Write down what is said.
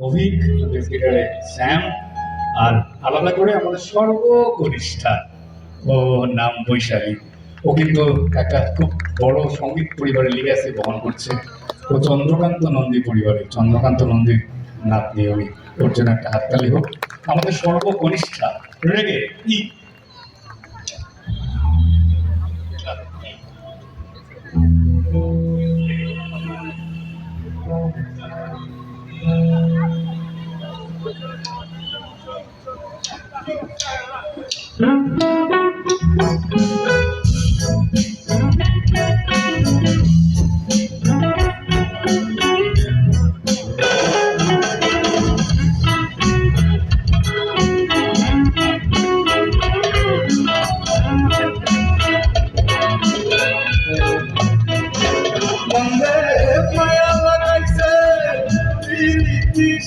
Abhik, base গিটারে শ্যাম, আর আলাদা করে আমাদের সর্বকনিষ্ঠা, ও নাম বৈশালী। ও কিন্তু একটা খুব বড় সঙ্গীত পরিবারের লিগ্যাসি বহন করছে। ও চন্দ্রকান্ত নন্দী পরিবারের, চন্দ্রকান্ত নন্দীর নাতনি উনি। ওর জন্য একটা হাততালি হোক। আমাদের সর্বকনিষ্ঠা রেগে ই। Mm-hmm.